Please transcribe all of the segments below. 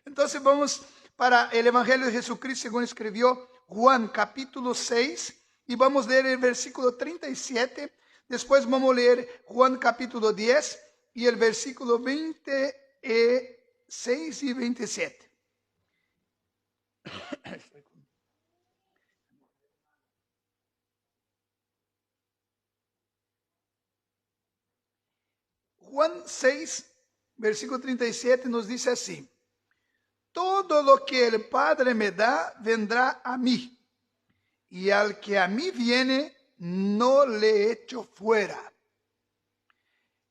Entonces vamos para el Evangelio de Jesucristo según escribió Juan capítulo 6 y vamos a leer el versículo 37. Después vamos a leer Juan capítulo 10 y el versículo 26 y 27. Juan 6, versículo 37 nos dice así: todo lo que el Padre me da vendrá a mí, y al que a mí viene no le echo fuera.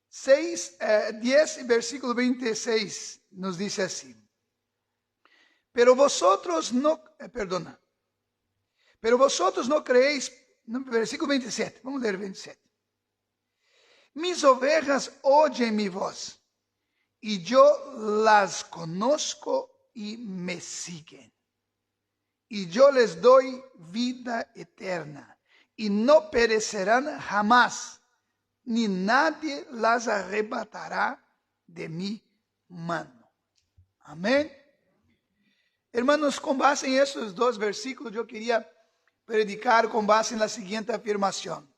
10, versículo 26 nos dice así: pero vosotros no creéis. Versículo 27, vamos a leer 27. Mis ovejas oyen mi voz, y yo las conozco y me siguen. Y yo les doy vida eterna, y no perecerán jamás, ni nadie las arrebatará de mi mano. Amén. Hermanos, con base en estos dos versículos, yo quería predicar con base en la siguiente afirmación: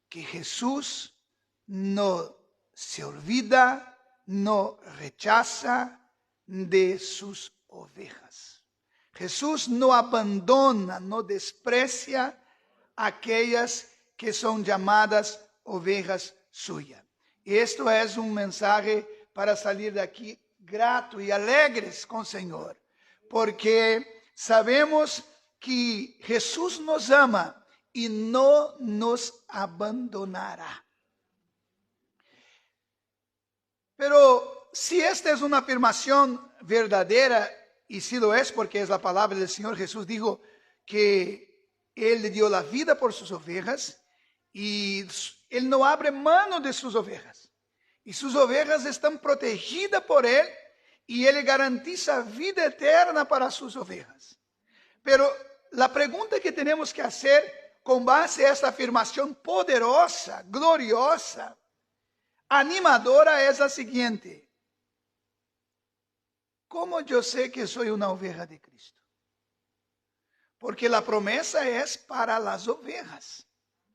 que Jesús no se olvida, no rechaza de sus ovejas. Jesús no abandona, no desprecia a aquellas que son llamadas ovejas suyas. Y esto es un mensaje para salir de aquí grato y alegres con el Señor, porque sabemos que Jesús nos ama y no nos abandonará. Pero si esta es una afirmación verdadera, y si lo es porque es la palabra del Señor, Jesús dijo que Él le dio la vida por sus ovejas y Él no abre mano de sus ovejas. Y sus ovejas están protegidas por Él y Él garantiza vida eterna para sus ovejas. Pero la pregunta que tenemos que hacer con base a esta afirmación poderosa, gloriosa, animadora es la siguiente: ¿cómo yo sé que soy una oveja de Cristo? Porque la promesa es para las ovejas.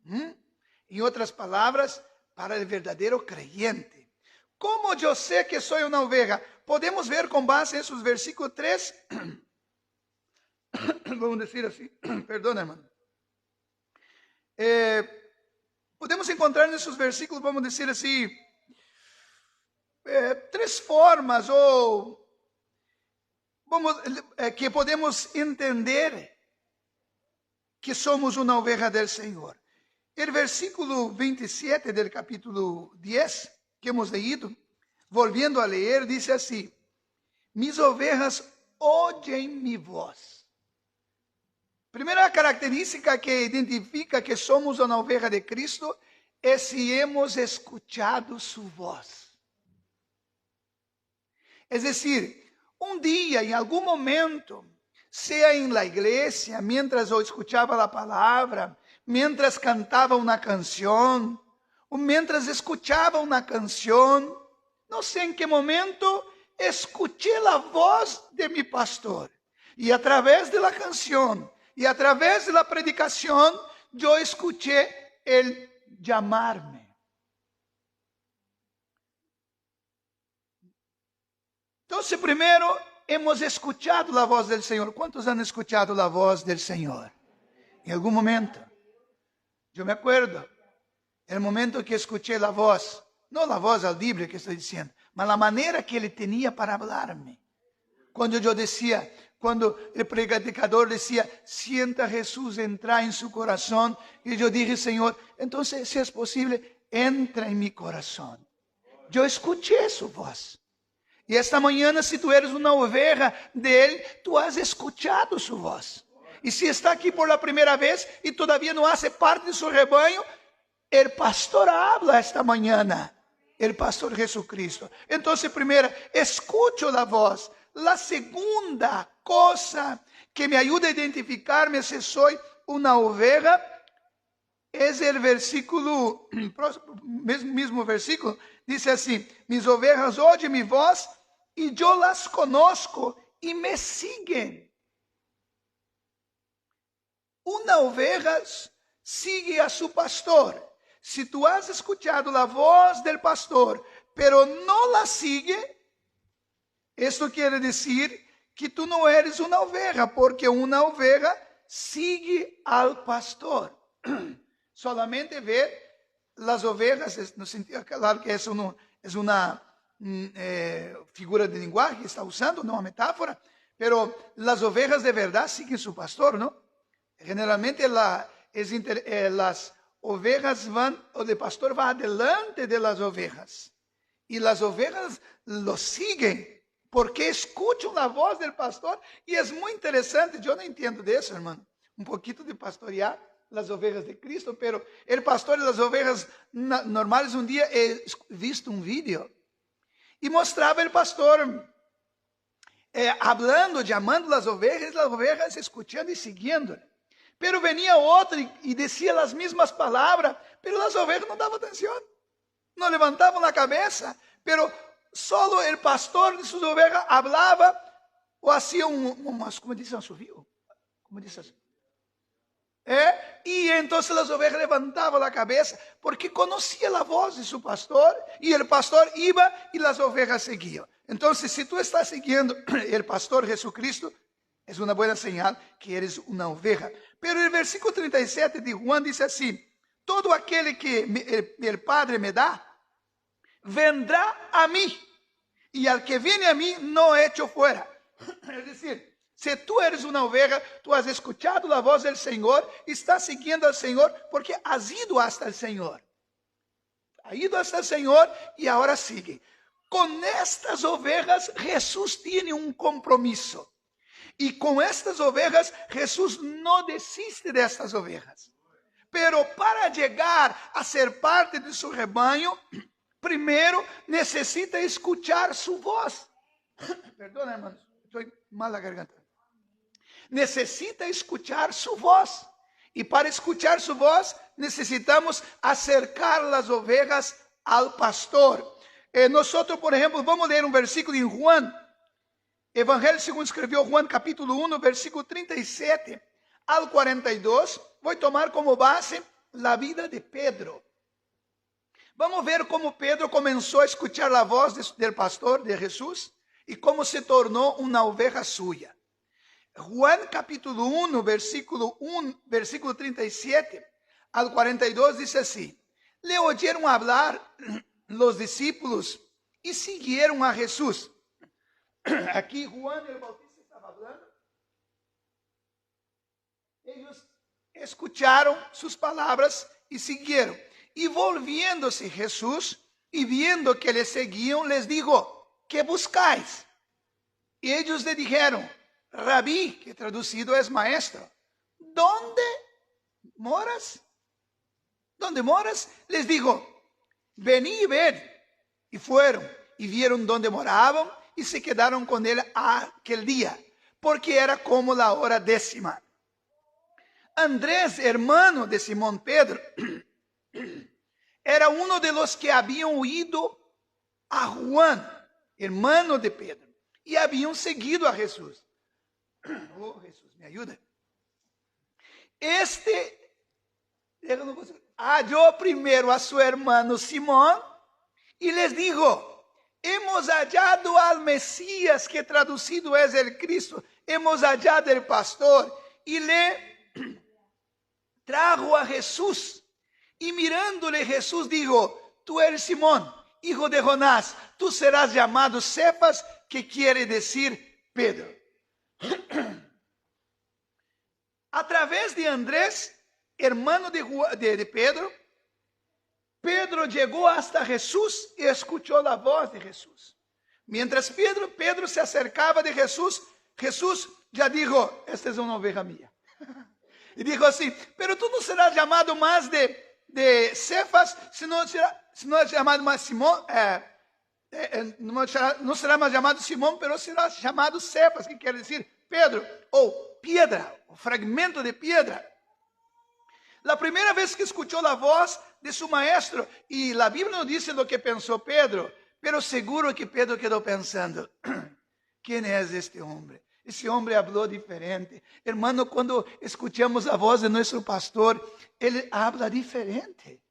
En otras palabras, para el verdadero creyente. ¿Cómo yo sé que soy una oveja? Podemos ver con base en esos versículos 3. Vamos a decir así. Perdón, hermano. Podemos encontrar en esos versículos, vamos a decir así, tres formas que podemos entender que somos una oveja del Señor. El versículo 27 del capítulo 10 que hemos leído, volviendo a leer, dice así: mis ovejas oyen mi voz. Primera característica que identifica que somos una oveja de Cristo es si hemos escuchado su voz. Es decir, un día, en algún momento, sea en la iglesia, mientras yo escuchaba la palabra, mientras cantaba una canción, o mientras escuchaba una canción, no sé en qué momento, escuché la voz de mi pastor. Y a través de la canción, y a través de la predicación, yo escuché el llamarme. Entonces, primero, hemos escuchado la voz del Señor. ¿Cuántos han escuchado la voz del Señor? En algún momento. Yo me acuerdo, el momento que escuché la voz, no la voz audible que estoy diciendo, mas la manera que Él tenía para hablarme. Cuando yo decía, cuando el predicador decía, sienta a Jesús entrar en su corazón. Y yo dije, Señor, entonces si es posible, entra en mi corazón. Yo escuché su voz. Y esta mañana, si tú eres una oveja de Él, tú has escuchado su voz. Y si está aquí por la primera vez y todavía no hace parte de su rebaño, el pastor habla esta mañana. El pastor Jesucristo. Entonces, primero, escucho la voz. La segunda cosa que me ayuda a identificarme si soy una oveja es el versículo, mismo versículo, dice así: mis ovejas oyen mi voz y yo las conozco y me siguen. Una oveja sigue a su pastor. Si tú has escuchado la voz del pastor, pero no la sigue, esto quiere decir que tú no eres una oveja, porque una oveja sigue al pastor. Solamente ver las ovejas, no sentido, claro que eso no es una figura de lenguaje que está usando, no una metáfora, pero las ovejas de verdad siguen su pastor, ¿no? Generalmente las ovejas van, o el pastor va adelante de las ovejas, y las ovejas lo siguen, porque escuchan la voz del pastor, y es muy interesante, yo no entiendo de eso, hermano, un poquito de pastorear las ovejas de Cristo, pero el pastor de las ovejas normales, un día he visto un video, y mostraba el pastor hablando, llamando las ovejas escuchando y siguiendo. Pero venía otro y decía las mismas palabras, pero las ovejas no daban atención, no levantaban la cabeza, pero solo el pastor de sus ovejas hablaba o hacía como dice, un asovio, como dice así. Y entonces las ovejas levantaban la cabeza porque conocía la voz de su pastor, y el pastor iba y las ovejas seguían. Entonces, si tú estás siguiendo el pastor Jesucristo, es una buena señal que eres una oveja. Pero el versículo 37 de Juan dice así: todo aquel que el Padre me da, vendrá a mí, y al que viene a mí no echo fuera. Es decir, si tú eres una oveja, tú has escuchado la voz del Señor, estás siguiendo al Señor porque has ido hasta el Señor. Ha ido hasta el Señor y ahora sigue. Con estas ovejas Jesús tiene un compromiso. Y con estas ovejas Jesús no desiste de estas ovejas. Pero para llegar a ser parte de su rebaño, primero necesita escuchar su voz. Perdón, hermanos, estoy mal la garganta. Necesita escuchar su voz. Y para escuchar su voz necesitamos acercar las ovejas al pastor. Nosotros, por ejemplo, vamos a leer un versículo en Juan. Evangelho segundo escreveu Juan capítulo 1, versículo 37 al 42. Voy a tomar como base la vida de Pedro. Vamos ver como Pedro comenzó a escuchar la voz del pastor, de Jesús, y cómo se tornó una oveja suya. Juan capítulo 1, versículo 37 al 42 dice así: le oyeron hablar los discípulos y siguieron a Jesús. Aquí Juan el Bautista estaba hablando. Ellos escucharon sus palabras y siguieron. Y volviéndose Jesús y viendo que le seguían, les dijo: ¿qué buscáis? Y ellos le dijeron: Rabí, que traducido es maestro, ¿dónde moras? ¿Dónde moras? Les dijo: vení y ved. Y fueron y vieron dónde moraban, y se quedaron con él aquel día, porque era como la hora 10. Andrés, hermano de Simón Pedro, era uno de los que habían oído a Juan, hermano de Pedro, y habían seguido a Jesús. Oh, Jesús, me ayuda. Halló primero a su hermano Simón y les dijo: hemos hallado al Mesías, que traducido es el Cristo. Hemos hallado el pastor. Y le trajo a Jesús. Y mirándole Jesús dijo: tú eres Simón, hijo de Jonás. Tú serás llamado Cefas, que quiere decir Pedro. A través de Andrés, hermano de Pedro, Pedro llegó hasta Jesús y escuchó la voz de Jesús. Mientras Pedro se acercaba de Jesús, Jesús ya dijo: esta es una oveja mía. Y dijo así: pero tú no serás llamado más de Cefas, sino serás llamado más Simón. No será más llamado Simón, pero serás llamado Cefas, que quiere decir Pedro, o piedra, o fragmento de piedra. La primera vez que escuchó la voz de su maestro, y la Biblia no dice lo que pensó Pedro, pero seguro que Pedro quedó pensando: ¿quién es este hombre? Ese hombre habló diferente. Hermano, cuando escuchamos la voz de nuestro pastor, él habla diferente.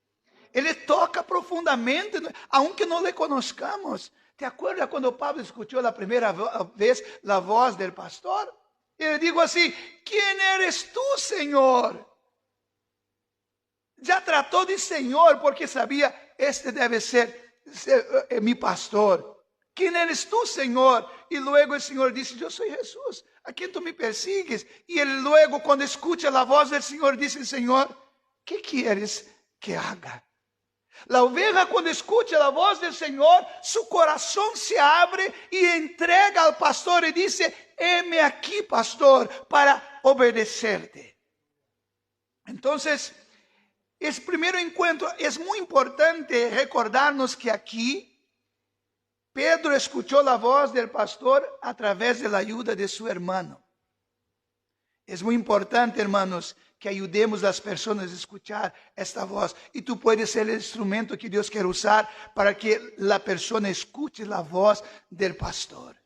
Él toca profundamente, aunque no le conozcamos. ¿Te acuerdas cuando Pablo escuchó la primera vez la voz del pastor? Y le dijo así: ¿quién eres tú, Señor? Ya trató de Señor porque sabía, este debe ser mi pastor. ¿Quién eres tú, Señor? Y luego el Señor dice: yo soy Jesús, a quien tú me persigues. Y él luego, cuando escucha la voz del Señor, dice: Señor, ¿qué quieres que haga? La oveja, cuando escucha la voz del Señor, su corazón se abre y entrega al pastor y dice: heme aquí, pastor, para obedecerte. Entonces, ese primer encuentro es muy importante recordarnos que aquí Pedro escuchó la voz del pastor a través de la ayuda de su hermano. Es muy importante, hermanos, que ayudemos a las personas a escuchar esta voz. Y tú puedes ser el instrumento que Dios quiere usar para que la persona escuche la voz del pastor.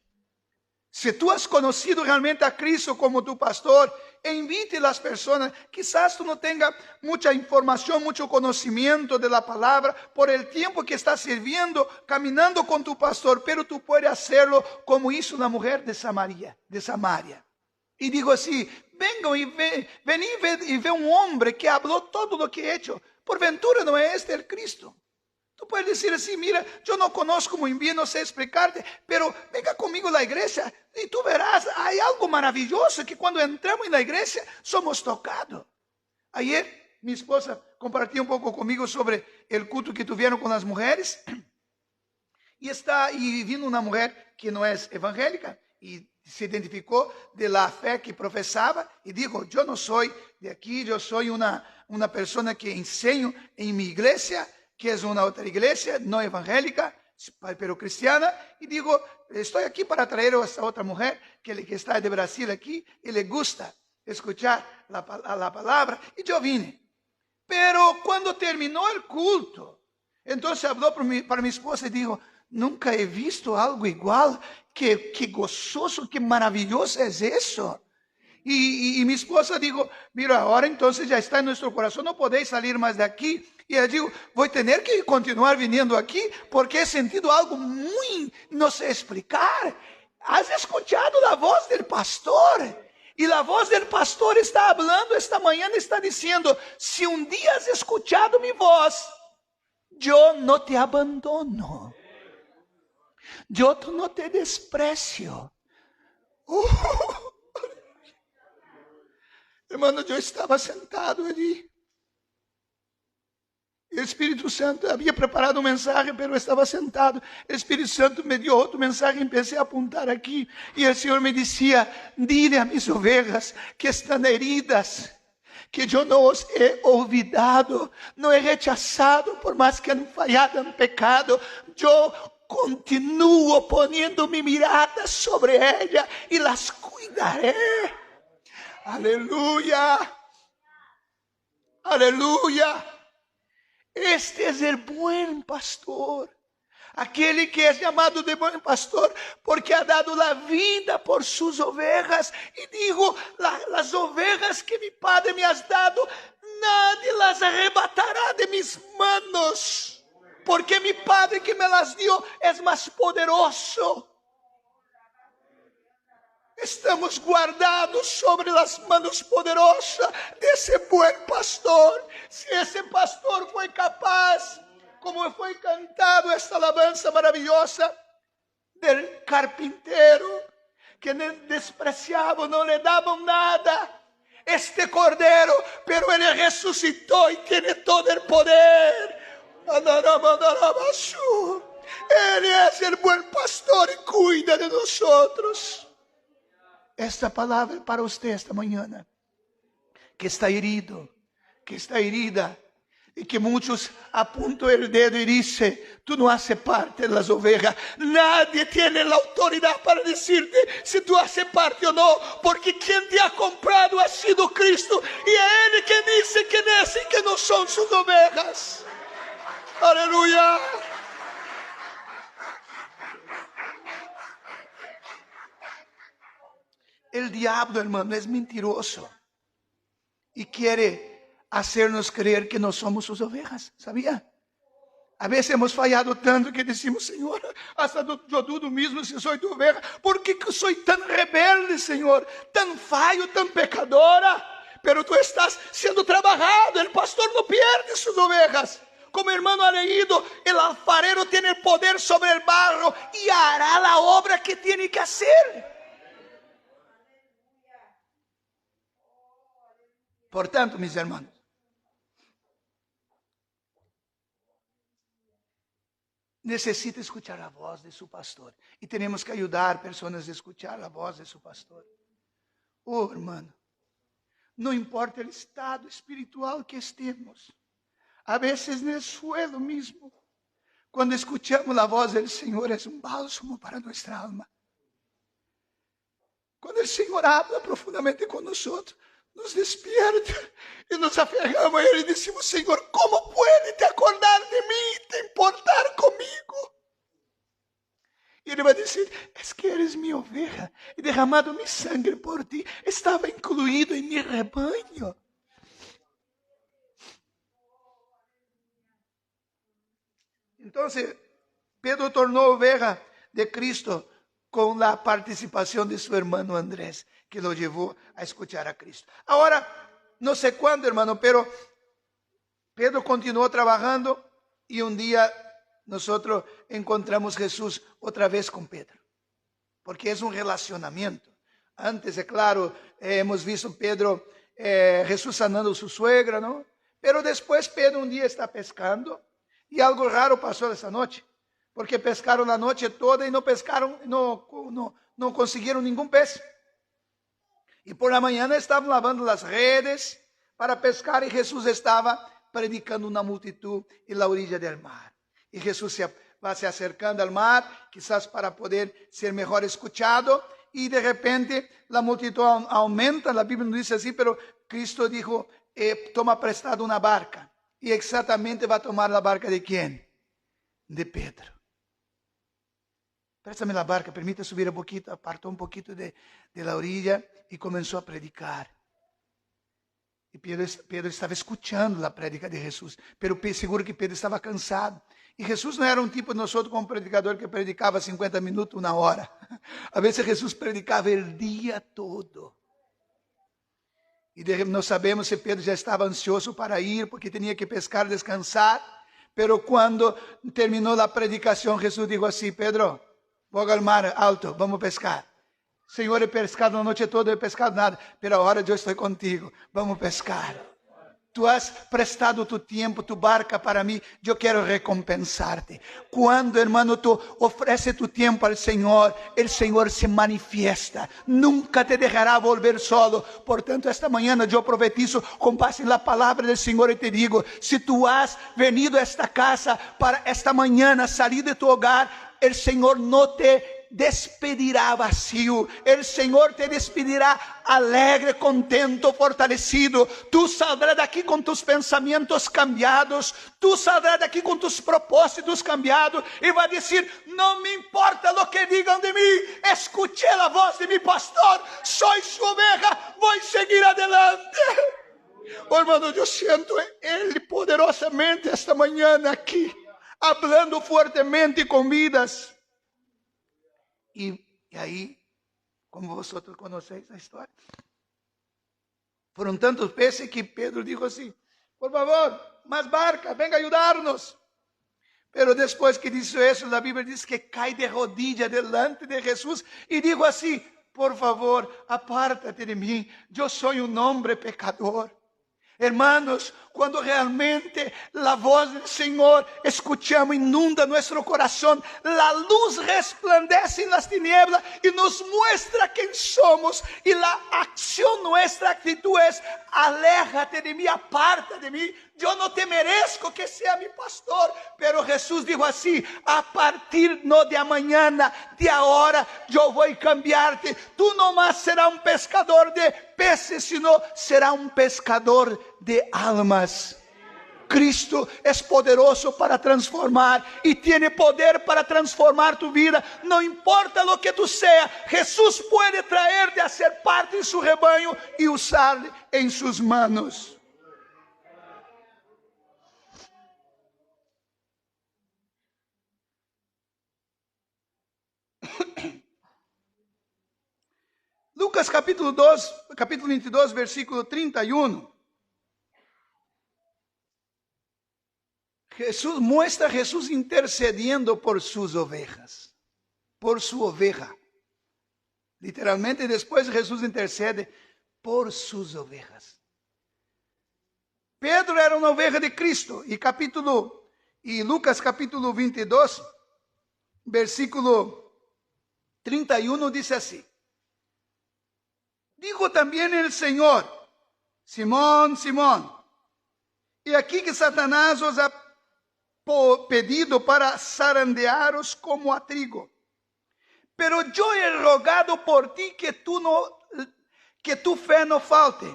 Si tú has conocido realmente a Cristo como tu pastor, invite a las personas. Quizás tú no tengas mucha información, mucho conocimiento de la palabra por el tiempo que estás sirviendo, caminando con tu pastor, pero tú puedes hacerlo como hizo la mujer de Samaria. Y digo así: vengan y vení y ve un hombre que habló todo lo que he hecho. Por ventura no es este el Cristo. Tú puedes decir así: mira, yo no conozco muy bien, no sé explicarte, pero venga conmigo a la iglesia y tú verás, hay algo maravilloso que cuando entramos en la iglesia somos tocados. Ayer mi esposa compartió un poco conmigo sobre el culto que tuvieron con las mujeres. Y vino una mujer que no es evangélica y se identificó de la fe que profesaba y dijo: yo no soy de aquí, yo soy una persona que enseño en mi iglesia, que es una otra iglesia, no evangélica, pero cristiana. Y digo: estoy aquí para traer a esta otra mujer que está de Brasil aquí y le gusta escuchar la palabra. Y yo vine. Pero cuando terminó el culto, entonces habló para mi esposa y dijo: nunca he visto algo igual, que gozoso, que maravilloso es eso. Y mi esposa dijo: mira, ahora entonces ya está en nuestro corazón, no podéis salir más de aquí. Y ella dijo: voy a tener que continuar viniendo aquí porque he sentido algo muy, no sé explicar. ¿Has escuchado la voz del pastor? Y la voz del pastor está hablando esta mañana, está diciendo: si un día has escuchado mi voz, yo no te abandono. Yo no te desprecio. Hermano, yo estaba sentado allí. El Espíritu Santo había preparado un mensaje, pero estaba sentado. El Espíritu Santo me dio otro mensaje y empecé a apuntar aquí. Y el Señor me decía: dile a mis ovejas que están heridas, que yo no os he olvidado, no he rechazado, por más que han fallado, han pecado. Yo continúo poniendo mi mirada sobre ella y las cuidaré. Aleluya. Aleluya. Este es el buen pastor. Aquel que es llamado de buen pastor porque ha dado la vida por sus ovejas. Y digo: las ovejas que mi Padre me has dado, nadie las arrebatará de mis manos, porque mi Padre que me las dio es más poderoso. Estamos guardados sobre las manos poderosas de ese buen pastor. Si ese pastor fue capaz, como fue cantado esta alabanza maravillosa del carpintero, que despreciaba, no le daban nada, este cordero, pero él resucitó y tiene todo el poder. Él es el buen pastor y cuida de nosotros. Esta palabra para usted esta mañana, que está herido, que está herida, y que muchos apuntan el dedo y dicen: tú no haces parte de las ovejas. Nadie tiene la autoridad para decirte si tú haces parte o no, porque quien te ha comprado ha sido Cristo, y es Él que dice quiénes y que no son sus ovejas. Aleluya. El diablo, hermano, es mentiroso y quiere hacernos creer que no somos sus ovejas, ¿sabía? A veces hemos fallado tanto que decimos, Señor, hasta yo dudo mismo si soy tu oveja. ¿Por qué soy tan rebelde, Señor? Tan fallo, tan pecadora. Pero tú estás siendo trabajado. El pastor no pierde sus ovejas. Como hermano ha leído, el alfarero tiene el poder sobre el barro y hará la obra que tiene que hacer. Por tanto, mis hermanos, necesita escuchar la voz de su pastor. Y tenemos que ayudar a personas a escuchar la voz de su pastor. Oh, hermano, no importa el estado espiritual que estemos. A veces en el suelo mismo. Cuando escuchamos la voz del Señor es un bálsamo para nuestra alma. Cuando el Señor habla profundamente con nosotros, nos despierta y nos aferramos a Él y decimos, Señor, ¿cómo puedes te acordar de mí, te importar conmigo? Y Él va a decir, es que eres mi oveja, he derramado mi sangre por ti, estaba incluido en mi rebaño. Entonces, Pedro tornó oveja de Cristo con la participación de su hermano Andrés, que lo llevó a escuchar a Cristo. Ahora, no sé cuándo, hermano, pero Pedro continuó trabajando y un día nosotros encontramos a Jesús otra vez con Pedro, porque es un relacionamiento. Antes, es claro, hemos visto Pedro, Jesús sanando a su suegra, ¿no? Pero después Pedro un día está pescando y algo raro pasó esa noche, porque pescaron la noche toda y no pescaron, no consiguieron ningún pez. Y por la mañana estaban lavando las redes para pescar y Jesús estaba predicando una multitud en la orilla del mar. Y Jesús va se acercando al mar, quizás para poder ser mejor escuchado. Y de repente la multitud aumenta, la Biblia no dice así, pero Cristo dijo, toma prestado una barca. Y exactamente va a tomar la barca de ¿quién? De Pedro. Préstame la barca, permite subir un poquito, apartó un poquito de la orilla y comenzó a predicar. Y Pedro estaba escuchando la prédica de Jesús, pero seguro que Pedro estaba cansado. Y Jesús no era un tipo de nosotros como predicador que predicaba 50 minutos, una hora. A veces Jesús predicaba el día todo. Y no sabemos si Pedro ya estaba ansioso para ir, porque tenía que pescar, descansar. Pero cuando terminó la predicación, Jesús dijo así, Pedro, voy al mar alto, vamos a pescar. Señor, he pescado la noche toda, he pescado nada, pero ahora yo estoy contigo, vamos a pescar. Tú has prestado tu tiempo, tu barca para mí, yo quiero recompensarte. Cuando, hermano, tú ofreces tu tiempo al Señor, el Señor se manifiesta. Nunca te dejará volver solo. Por tanto, esta mañana yo profetizo con base en la palabra del Señor y te digo, si tú has venido a esta casa para esta mañana salir de tu hogar, el Señor no te despedirá vacío. El Señor te despedirá alegre, contento, fortalecido. Tú saldrás de aquí con tus pensamientos cambiados. Tú saldrás de aquí con tus propósitos cambiados. Y va a decir, no me importa lo que digan de mí. Escuché la voz de mi pastor. Soy su oveja. Voy a seguir adelante. Oh, hermano, yo siento Él poderosamente esta mañana aquí, hablando fuertemente con vidas. Y ahí, como vosotros conocéis la historia, fueron tantos peces que Pedro dijo así, por favor, más barca, venga a ayudarnos. Pero después que dice eso, la Biblia dice que cae de rodillas delante de Jesús y dijo así, por favor, apártate de mí, yo soy un hombre pecador. Hermanos, cuando realmente la voz del Señor escuchamos, inunda nuestro corazón, la luz resplandece en las tinieblas y nos muestra quién somos. Y la acción, nuestra actitud es, aléjate de mí, aparta de mí. Yo no te merezco que sea mi pastor. Pero Jesús dijo así, a partir no de mañana, de ahora, yo voy a cambiarte. Tú no más serás un pescador de peces, sino será un pescador de almas. Cristo es poderoso para transformar y tiene poder para transformar tu vida. No importa lo que tú seas, Jesús puede traerte a ser parte de su rebaño y usarle en sus manos. Lucas capítulo 22, versículo 31. Muestra a Jesús intercediendo por sus ovejas, por su oveja. Literalmente después Jesús intercede por sus ovejas. Pedro era una oveja de Cristo y Lucas capítulo 22, versículo 31 dice así. Dijo también el Señor, Simón, Simón, y aquí que Satanás os ha pedido para zarandearos como a trigo. Pero yo he rogado por ti que tu fe no falte.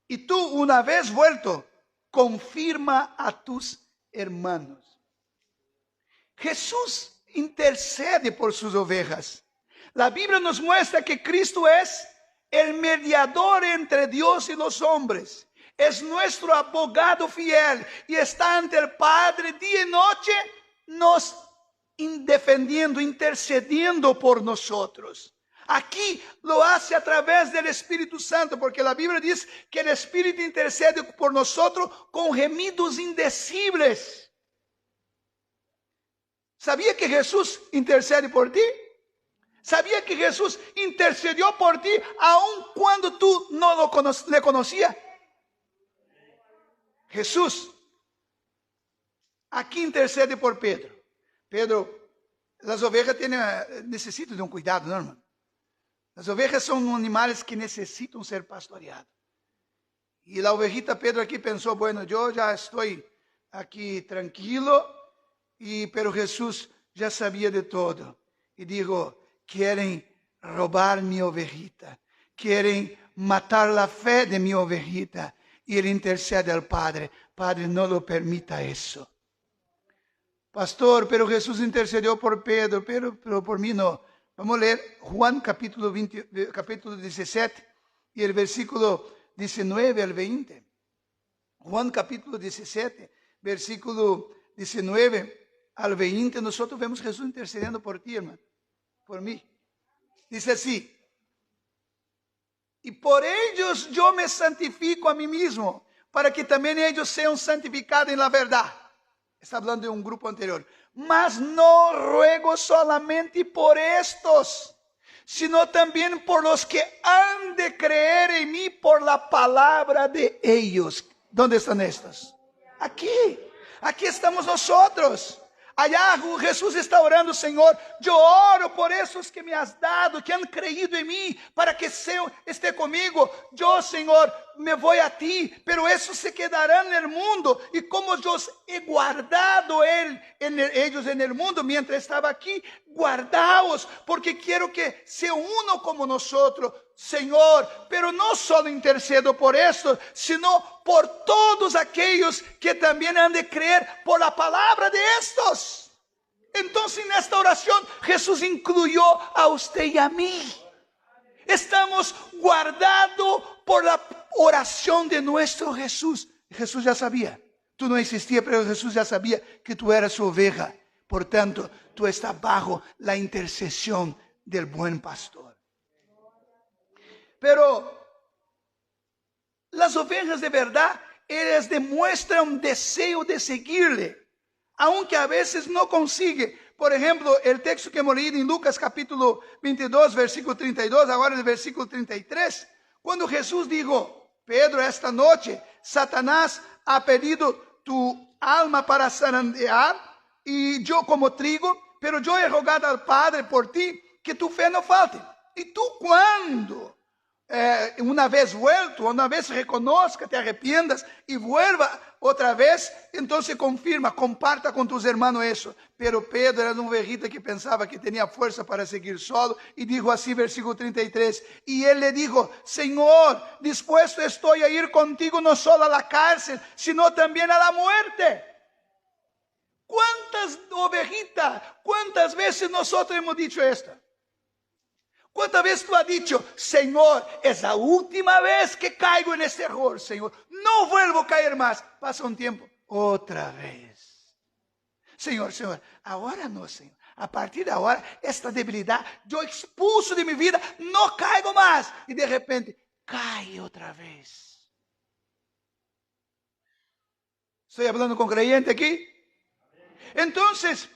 Y tú, una vez vuelto, confirma a tus hermanos. Jesús intercede por sus ovejas. La Biblia nos muestra que Cristo es el mediador entre Dios y los hombres. Es nuestro abogado fiel y está ante el Padre día y noche nos defendiendo, intercediendo por nosotros. Aquí lo hace a través del Espíritu Santo, porque la Biblia dice que el Espíritu intercede por nosotros con gemidos indecibles. ¿Sabía que Jesús intercede por ti? ¿Sabía que Jesús intercedió por ti aun cuando tú no le conocías? Jesús aquí intercede por Pedro. Pedro, las ovejas necesitan de un cuidado, ¿no, hermano? Las ovejas son animales que necesitan ser pastoreados. Y la ovejita Pedro aquí pensó, bueno, yo ya estoy aquí tranquilo, pero Jesús ya sabía de todo. Y dijo, quieren robar mi ovejita, quieren matar la fe de mi ovejita. Y él intercede al Padre. Padre, no lo permita eso. Pastor, pero Jesús intercedió por Pedro, pero por mí no. Vamos a leer Juan capítulo 17 y el versículo 19 al 20. Juan capítulo 17, versículo 19 al 20. Nosotros vemos a Jesús intercediendo por ti, hermano, por mí. Dice así. Y por ellos yo me santifico a mí mismo, para que también ellos sean santificados en la verdad. Está hablando de un grupo anterior. Mas no ruego solamente por estos, sino también por los que han de creer en mí por la palabra de ellos. ¿Dónde están estos? Aquí estamos nosotros. Allá Jesús está orando, Señor, yo oro por esos que me has dado, que han creído en mí, para que esté conmigo. Yo, Señor, me voy a ti, pero esos se quedarán en el mundo. Y como yo he guardado ellos en el mundo mientras estaba aquí, guardaos, porque quiero que sea uno como nosotros. Señor, pero no solo intercedo por esto, sino por todos aquellos que también han de creer por la palabra de estos. Entonces en esta oración Jesús incluyó a usted y a mí. Estamos guardados por la oración de nuestro Jesús. Jesús ya sabía, tú no existías, pero Jesús ya sabía que tú eras su oveja. Por tanto, tú estás bajo la intercesión del buen pastor. Pero las ovejas de verdad, ellas demuestran un deseo de seguirle, aunque a veces no consigue. Por ejemplo, el texto que hemos leído en Lucas capítulo 22, versículo 32, ahora el versículo 33, cuando Jesús dijo, Pedro, esta noche Satanás ha pedido tu alma para zarandear, y yo como trigo, pero yo he rogado al Padre por ti, que tu fe no falte. Y tú cuando una vez vuelto, una vez reconozca, te arrepiendas y vuelva otra vez, entonces confirma, comparta con tus hermanos eso. Pero Pedro era un viejito que pensaba que tenía fuerza para seguir solo y dijo así, versículo 33, y él le dijo, Señor, dispuesto estoy a ir contigo no solo a la cárcel, sino también a la muerte. ¿Cuántas ovejitas, cuántas veces nosotros hemos dicho esto? ¿Cuántas veces tú has dicho, Señor, es la última vez que caigo en este error, Señor? No vuelvo a caer más. Pasa un tiempo, otra vez. Señor, ahora no, Señor. A partir de ahora, esta debilidad, yo expulso de mi vida, no caigo más. Y de repente, cae otra vez. ¿Estoy hablando con creyente aquí? Entonces,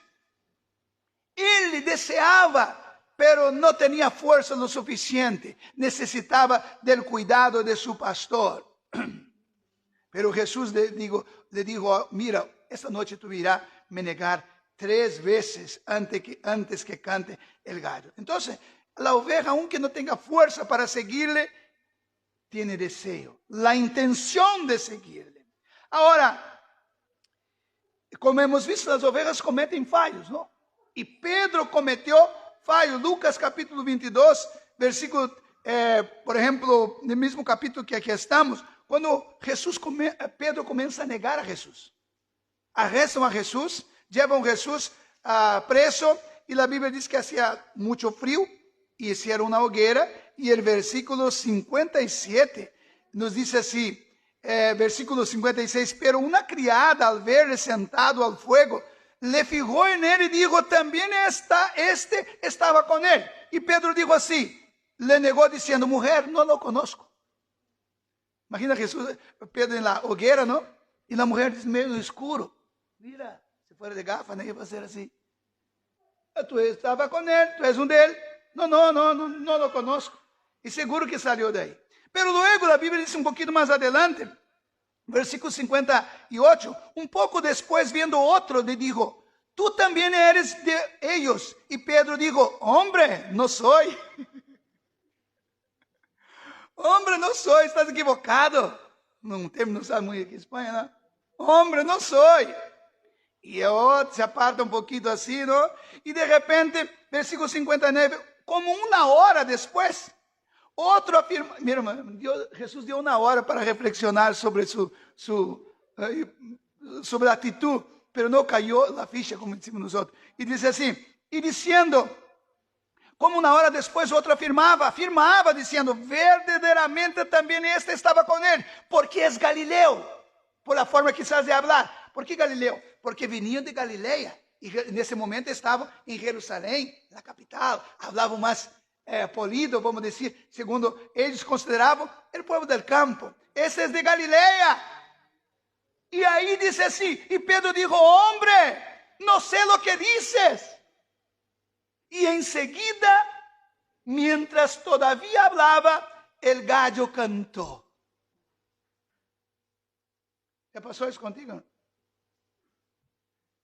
él deseaba, pero no tenía fuerza lo suficiente. Necesitaba del cuidado de su pastor. Pero Jesús le dijo, mira, esta noche tú irás a me negar 3 veces antes que cante el gallo. Entonces, la oveja, aunque no tenga fuerza para seguirle, tiene deseo, la intención de seguirle. Ahora, como hemos visto, las ovejas cometen fallos, ¿no? Y Pedro cometió fallo. Lucas capítulo 22, versículo, por ejemplo, en el mismo capítulo que aquí estamos, cuando Pedro comienza a negar a Jesús. Arrestam a Jesús, llevan a Jesús preso, y la Biblia dice que hacía mucho frío, y hicieron una hoguera, y el versículo 57 nos dice así, versículo 56, pero una criada al verle sentado al fuego, le fijó en él y dijo, también este estaba con él. Y Pedro dijo así, le negó diciendo, mujer, no lo conozco. Imagina Jesús, Pedro en la hoguera, ¿no? Y la mujer dice, medio escuro. Mira, si fuera de gafas, no iba a ser así. Tú estabas con él, tú eres un de él. No lo conozco. Y seguro que salió de ahí. Pero luego la Biblia dice un poquito más adelante, versículo 58, un poco después viendo otro le dijo, tú también eres de ellos. Y Pedro dijo, hombre, no soy. Hombre, no soy, estás equivocado. Un término no sabe muy aquí en España, ¿no? Hombre, no soy. Y se aparta un poquito así, ¿no? Y de repente, versículo 59, como una hora después, otro afirma, mira, Jesús dio una hora para reflexionar sobre sobre la actitud, pero no cayó la ficha, como decimos nosotros. Y dice así, y diciendo, como una hora después, otro afirmaba diciendo, verdaderamente también este estaba con él, porque es Galileo, por la forma quizás de hablar. ¿Por qué Galileo? Porque venían de Galilea, y en ese momento estaban en Jerusalén, la capital, hablaban más polido, vamos a decir, segundo ellos consideraban el pueblo del campo. Ese es de Galilea. Y ahí dice así, y Pedro dijo, hombre, no sé lo que dices. Y enseguida, mientras todavía hablaba, el gallo cantó. ¿Qué pasó eso contigo?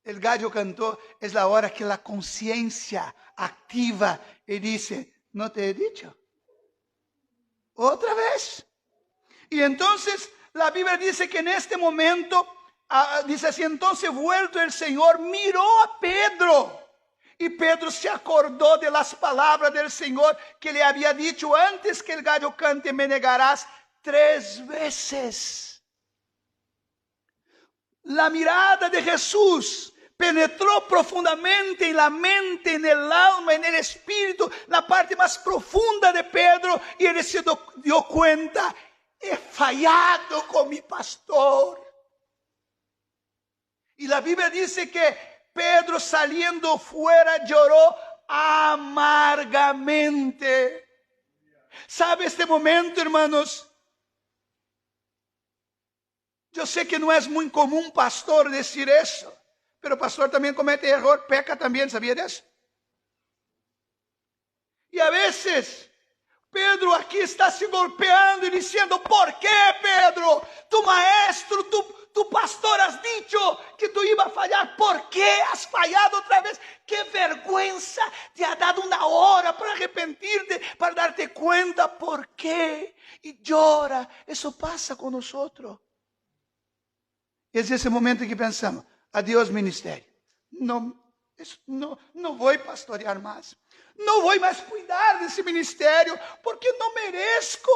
El gallo cantó, es la hora que la conciencia activa y dice, ¿no te he dicho? Otra vez. Y entonces la Biblia dice que en este momento, dice así, entonces vuelto el Señor miró a Pedro. Y Pedro se acordó de las palabras del Señor que le había dicho, antes que el gallo cante me negarás 3 veces. La mirada de Jesús penetró profundamente en la mente, en el alma, en el espíritu, la parte más profunda de Pedro, y él se dio cuenta, he fallado con mi pastor. Y la Biblia dice que Pedro saliendo fuera lloró amargamente. ¿Sabe este momento, hermanos? Yo sé que no es muy común pastor decir eso, pero pastor también comete error, peca también, ¿sabía de eso? Y a veces, Pedro aqui está se golpeando y diciendo, ¿por qué, Pedro? Tu maestro, tu pastor has dicho que tú ibas a fallar. ¿Por qué has fallado otra vez? ¡Qué vergüenza! Te ha dado una hora para arrepentirte, para darte cuenta por qué. Y llora. Eso pasa con nosotros. Es ese momento que pensamos, adiós ministerio. No voy a pastorear más. No voy más a cuidar de ese ministerio porque no merezco.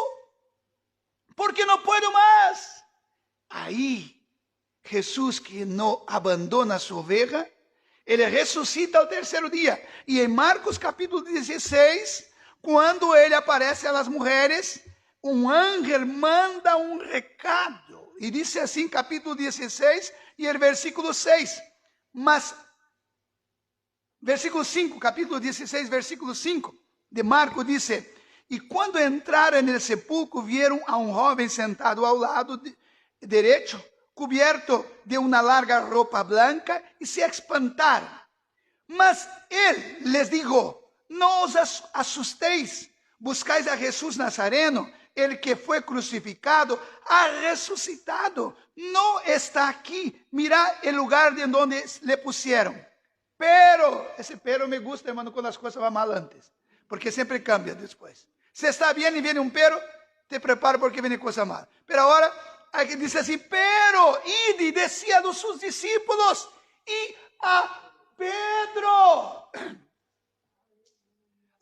Porque no puedo más. Ahí, Jesús, que no abandona su oveja, Ele ressuscita ao terceiro dia. E em Marcos capítulo 16, quando Ele aparece às mulheres, um ángel manda um recado. E diz assim, capítulo 16, e o versículo 6. Mas, versículo 5, capítulo 16, versículo 5, de Marcos, diz: E quando entraram no sepulcro, vieram a um jovem sentado ao lado direito, cubierto de uma larga roupa blanca, e se espantaram. Mas ele les dijo: Não os assustéis, buscais a Jesús Nazareno, el que foi crucificado, ha resucitado, não está aqui. Mirá o lugar de onde le pusieron. Pero, esse pero me gusta, hermano, quando as coisas vão mal antes, porque sempre cambia depois. Se está bem e vem um pero, te prepara porque vem coisa mal. Pero agora, aqui diz assim: Pero, ide, decía a sus discípulos e a Pedro.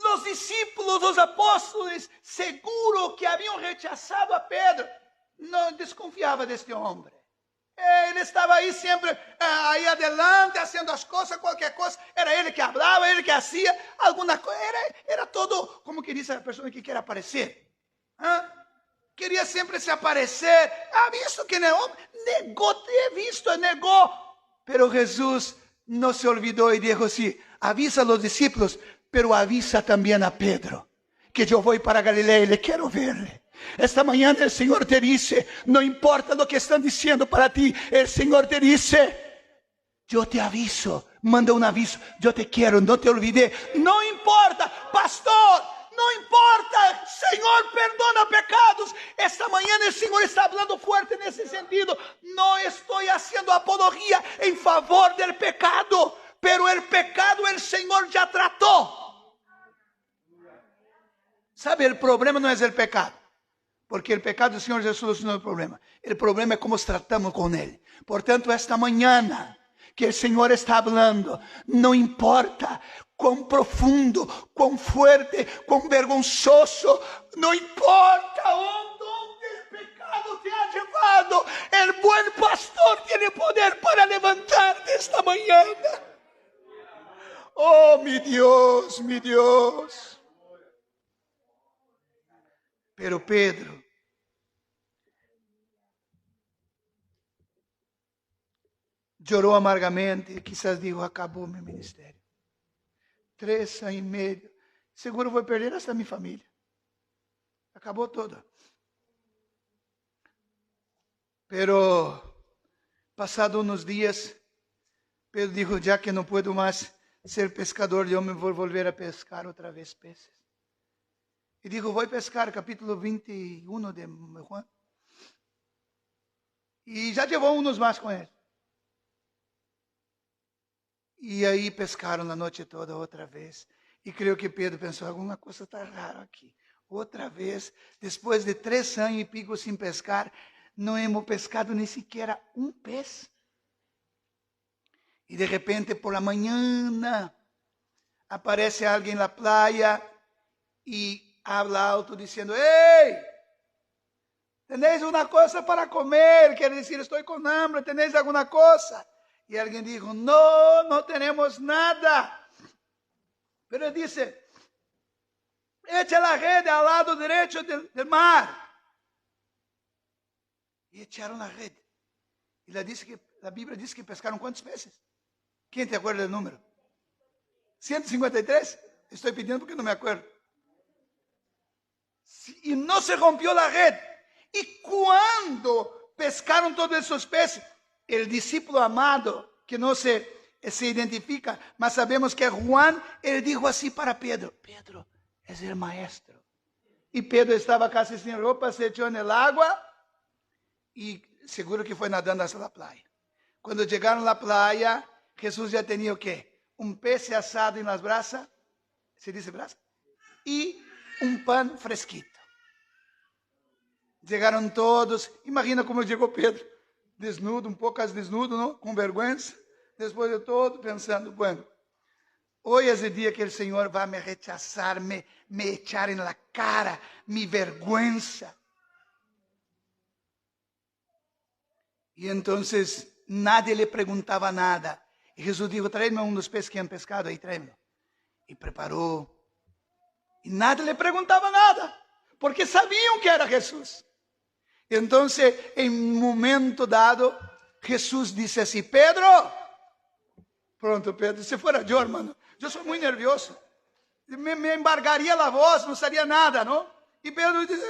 Os discípulos, os apóstolos, seguro que haviam rechazado a Pedro, não desconfiava deste homem. Ele estava aí sempre, aí adelante, fazendo as coisas, qualquer coisa. Era ele que falava, ele que fazia alguma coisa. Era todo, como que diz a pessoa que quer aparecer. Queria sempre se aparecer. Visto que o homem negou, ter visto, negou. Pero Jesus não se olvidou e disse assim: avisa a los discípulos, pero avisa também a Pedro, que eu vou para Galileia e le quero ver. Esta manhã o Senhor te disse, não importa o que estão dizendo para ti, o Senhor te disse, eu te aviso, manda um aviso, eu te quero, não te olvidei. Não importa, pastor, não importa, Senhor, perdona pecados. Esta manhã o Senhor está falando forte nesse sentido. Não estou fazendo apologia em favor do pecado, pero o pecado o Senhor já tratou. Sabe, o problema não é o pecado, porque o pecado do Senhor Jesus não é o problema. O problema é como nos tratamos com Ele. Portanto, esta manhã que o Senhor está falando, não importa quão profundo, quão fuerte, quão vergonzoso, não importa onde o pecado te ha levado, o bom pastor tem poder para levantar-te esta manhã. Oh, mi Deus, mi Deus. Pero Pedro chorou amargamente e quizás dijo: acabou meu ministério. 3 anos e meio. Seguro vou perder essa minha família. Acabou toda. Pero, passados uns dias, Pedro dijo: já que não puedo mais ser pescador, eu me vou volver a pescar outra vez peces. E dijo: vou pescar, capítulo 21 de Juan. E já levou uns mais com ele. E aí pescaram a noite toda outra vez. E creio que Pedro pensou: alguma coisa está rara aqui. Outra vez, depois de 3 anos e pico sem pescar, não hemos pescado nem sequer um pez. E de repente, por la manhã, aparece alguém na praia e habla alto dizendo: ei, tenéis uma coisa para comer? Quer dizer, estou com hambre, tenéis alguma coisa? E alguém disse: não, não temos nada. Pero ele disse: echa a rede ao lado direito do mar. E echaram a rede. E a Bíblia diz que pescaram quantos peces? Quem te acorda do número? 153? Estou pedindo porque não me acordo. E não se rompeu a rede. E quando pescaram todos esses peces, o discípulo amado, que não se identifica, mas sabemos que é Juan, ele dijo assim para Pedro: Pedro, é o maestro. Y Pedro estaba casi sin ropa, se echó en el agua y seguro que fue nadando hasta la playa. Cuando llegaron a la playa, Jesús ya tenía ¿qué? Un pez asado en las brasas, ¿se dice brasa? Y un pan fresquito. Llegaron todos, imagina cómo llegó Pedro, desnudo, un poco desnudo, ¿no? Con vergüenza, después de todo, pensando, bueno, hoy es el día que el Señor va a me rechazar, me echar en la cara mi vergüenza. Y entonces nadie le preguntaba nada. Y Jesús dijo, tráeme uno de los peces que han pescado ahí, tráemelo. Y preparó. Y nadie le preguntaba nada, porque sabían que era Jesús. Entonces, en un momento dado, Jesús dice así, Pedro, pronto Pedro, si fuera yo, hermano, yo soy muy nervioso, me embargaría la voz, no sabía nada, ¿no? Y Pedro dice,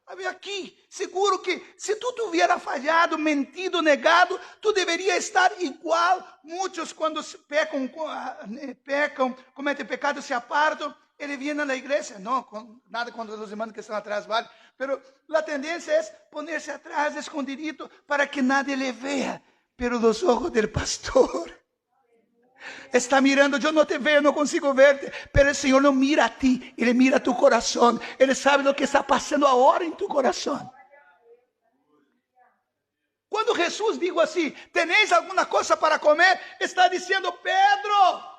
a ver aquí, seguro que si tú te hubieras fallado, mentido, negado, tú deberías estar igual. Muchos cuando pecan, cometen pecado, se apartan, ele viene a la iglesia, no, nada contra los hermanos que están atrás, vale, pero la tendencia es ponerse atrás, escondidito, para que nadie le vea, pero los ojos del pastor está mirando, yo no te veo, no consigo verte, pero el Señor no mira a ti, Ele mira tu corazón, Ele sabe lo que está pasando ahora en tu corazón. Cuando Jesús dijo así, ¿tenéis alguna cosa para comer? Está diciendo, Pedro,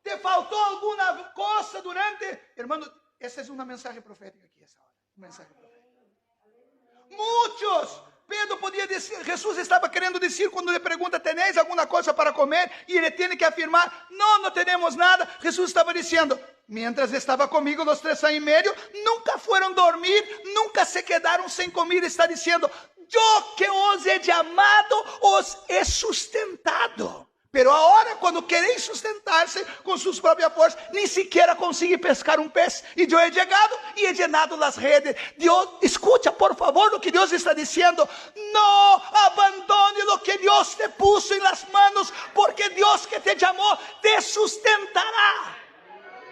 ¿te faltó alguna cosa durante? Hermano, esa es una mensaje profética aquí, esa hora. Un mensaje profético. Muchos. Pedro podía decir, Jesús estaba queriendo decir cuando le pregunta, ¿tenéis alguna cosa para comer? Y él tiene que afirmar, no tenemos nada. Jesús estaba diciendo, mientras estaba conmigo los 3 años y medio, nunca fueron dormir, nunca se quedaron sin comida. Está diciendo, yo que os he llamado, os he sustentado. Pero ahora, cuando queréis sustentarse con sus propias fuerzas, ni siquiera consigue pescar un pez. Y yo he llegado y he llenado las redes. Dios, escucha por favor lo que Dios está diciendo. No abandone lo que Dios te puso en las manos, porque Dios que te llamó te sustentará.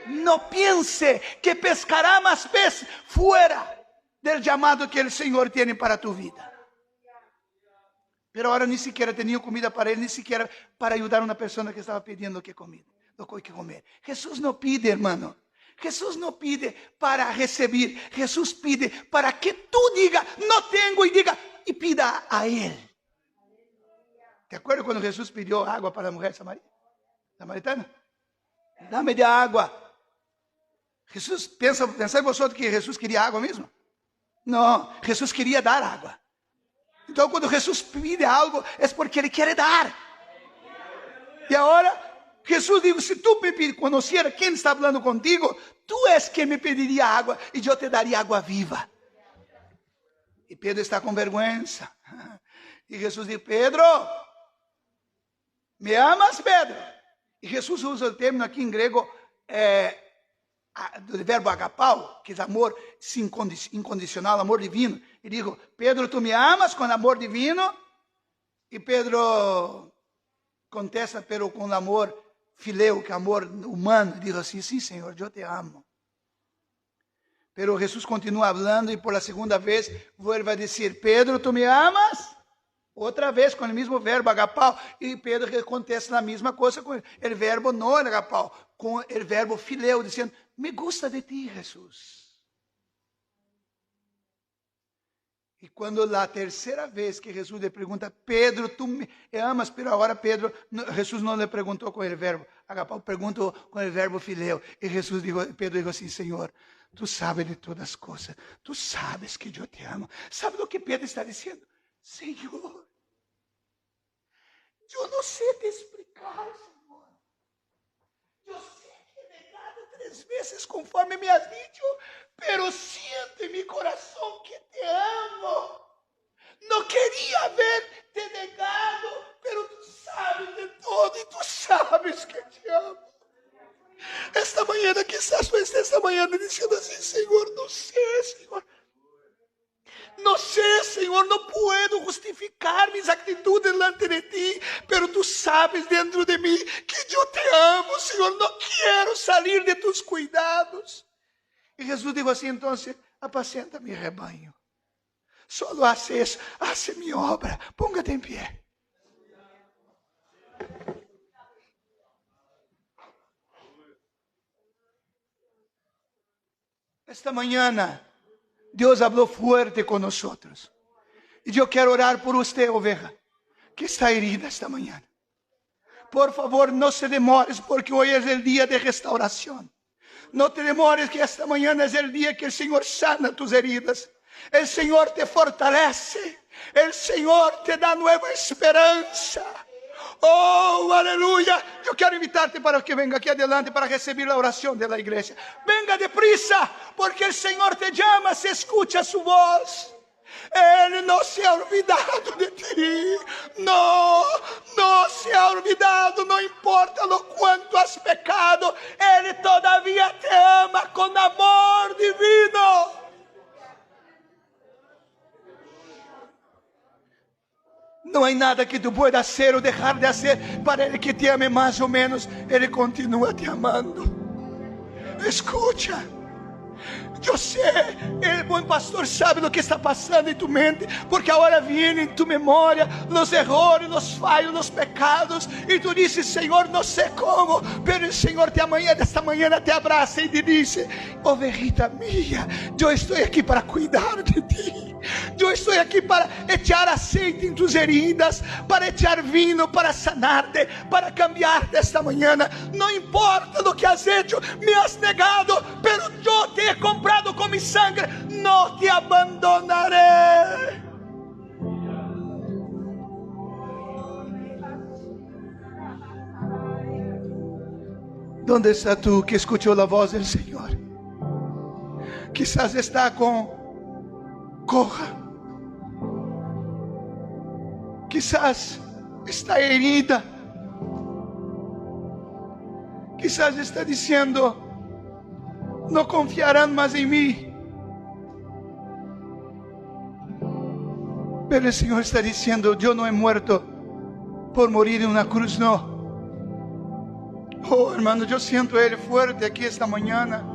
No piense que pescará más pez fuera del llamado que el Señor tiene para tu vida. Pero ahora ni siquiera tenía comida para él, ni siquiera para ayudar a una persona que estaba pidiendo que comer. Jesús no pide, hermano. Jesús no pide para recibir. Jesús pide para que tú digas, no tengo, y diga, y pida a él. ¿Te acuerdas cuando Jesús pidió agua para la mujer samaritana? Dame de agua. Jesús, pensáis vosotros que Jesús quería agua mismo? No, Jesús quería dar agua. Então, quando Jesus pede algo, é porque Ele quer dar. E agora, Jesus diz, se tu me conhecieras quem está falando contigo, tu és quem me pediria água, e eu te daria água viva. E Pedro está com vergonha. E Jesus diz, Pedro, me amas, Pedro? E Jesus usa o termo aqui em grego, do verbo agapao, que é amor incondicional, amor divino. E digo, Pedro, tu me amas com amor divino? E Pedro contesta, pero com amor fileu, que é amor humano. E diz assim, sim, Senhor, eu te amo. Pero Jesus continua falando e por la segunda vez vuelve a dizer, Pedro, tu me amas? Outra vez com o mesmo verbo agapao. E Pedro contesta a mesma coisa com o verbo não agapao, com o verbo fileu, dizendo, me gusta de ti, Jesus. E quando a terceira vez que Jesus lhe pergunta, Pedro, tu me amas? Pero agora Jesus não lhe perguntou com o verbo agapao, perguntou com o verbo fileu. E Pedro disse assim, Senhor, tu sabes de todas as coisas, tu sabes que eu te amo. Sabe o que Pedro está dizendo? Senhor, eu não sei te explicar, Senhor. Eu sei que he negado 3 vezes conforme me has dicho, pero siento en mi corazón que te amo. No quería haberte negado, pero tú sabes de todo y tú sabes que te amo. Esta mañana quizás tú estés esta mañana diciendo así, Señor, no sé, Señor. No sé, Señor, no puedo justificar mis actitudes delante de ti, pero tú sabes dentro de mí que yo te amo, Señor. No quiero salir de tus cuidados. Y Jesús dijo así: entonces, apacienta mi rebaño. Solo hace eso, hace mi obra. Póngate en pie. Esta mañana Dios habló fuerte con nosotros. Y yo quiero orar por usted, oveja, que está herida esta mañana. Por favor, no se demores, porque hoy es el día de restauración. No te demores, que esta mañana es el día que el Señor sana tus heridas. El Señor te fortalece. El Señor te da nueva esperanza. Oh, aleluya. Yo quiero invitarte para que venga aquí adelante para recibir la oración de la iglesia. Venga deprisa, porque el Señor te llama, se escucha su voz. Él no se ha olvidado de ti. No se ha olvidado. No importa lo cuánto has pecado, Él todavía te ama con amor divino. No hay nada que tú puedas hacer o dejar de hacer para el que te ame más o menos. Él continúa te amando. Escucha. Yo sé, el buen pastor sabe lo que está pasando en tu mente, porque ahora viene en tu memoria los errores, los fallos, los pecados, y tú dices: Señor, no sé cómo, pero el Señor esta mañana te abraza y te dice: ovejita mía, yo estoy aquí para cuidar de ti. Yo estoy aquí para echar aceite en tus heridas, para echar vino, para sanarte, para cambiarte esta mañana. No importa lo que has hecho, me has negado, pero yo te he comprado con mi sangre. No te abandonaré. ¿Dónde está tú que escuchó la voz del Señor? Quizás está coja. Quizás está herida. Quizás está diciendo: no confiarán más en mí. Pero el Señor está diciendo: yo no he muerto por morir en una cruz, no. Oh, hermano, yo siento a Él fuerte aquí esta mañana.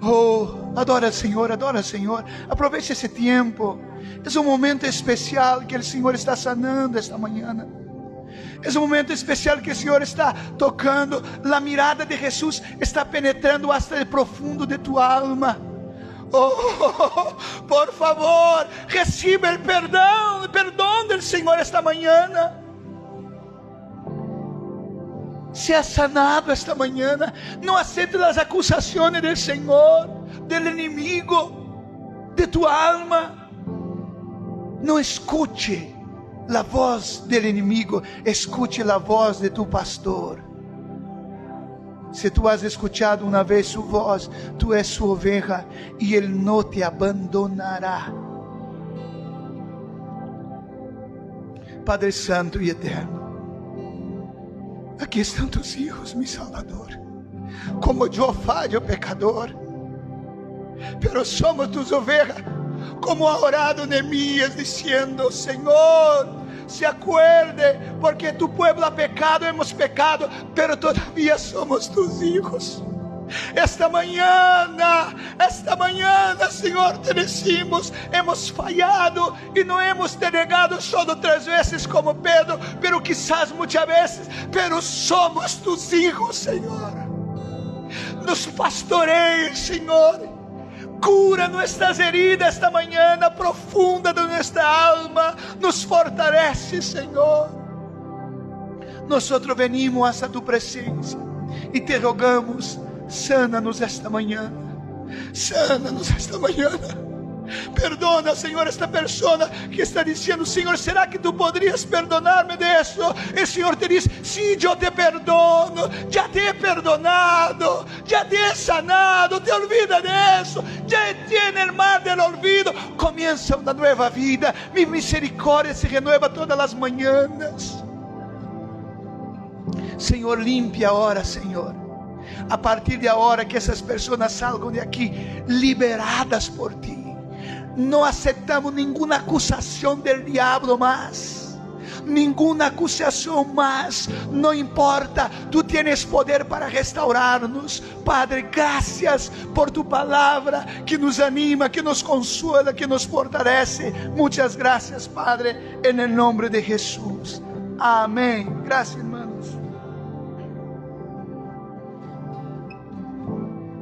Oh, adora al Señor, adora al Señor. Aproveche ese tiempo. Es un momento especial que el Señor está sanando esta mañana. Es un momento especial que el Señor está tocando. La mirada de Jesús está penetrando hasta el profundo de tu alma. Oh, por favor, recibe el perdón del Señor esta mañana. Sea sanado esta mañana. No acepte las acusaciones del Señor, del enemigo, de tu alma. No escuche la voz del enemigo, escuche la voz de tu pastor. Si tú has escuchado una vez su voz, tú eres su oveja y Él no te abandonará. Padre Santo y Eterno, aquí están tus hijos, mi Salvador. Como yo fallo, pecador, pero somos tus ovejas. Como ha orado Nehemías diciendo: Señor, se acuerde, porque tu pueblo ha pecado, hemos pecado, pero todavía somos tus hijos. Esta mañana, Señor, te decimos: hemos fallado y no hemos te negado solo 3 veces como Pedro, pero quizás muchas veces, pero somos tus hijos, Señor. Nos pastorees, Señor. Cura nuestras heridas esta mañana profunda de nuestra alma. Nos fortalece, Señor. Nosotros venimos hasta tu presencia y te rogamos: sana-nos esta mañana. Sana-nos esta mañana. Perdona, Señor, esta persona que está diciendo: Señor, ¿será que tú podrías perdonarme de eso? El Señor te dice: sí, yo te perdono. Ya te he perdonado, ya te he sanado. Te olvida de eso. Ya tiene el mar del olvido. Comienza una nueva vida. Mi misericordia se renueva todas las mañanas. Señor, limpia ahora, Señor. A partir de ahora, que essas pessoas salgam de aqui liberadas por ti. No aceptamos ninguna acusación del diablo más. ninguna acusação mais, não importa, Tu tienes poder para restaurar-nos. Padre, graças por Tu palavra que nos anima, que nos consuela, que nos fortalece. Muitas graças, Padre, em nome de Jesus. Amém. Graças, irmão.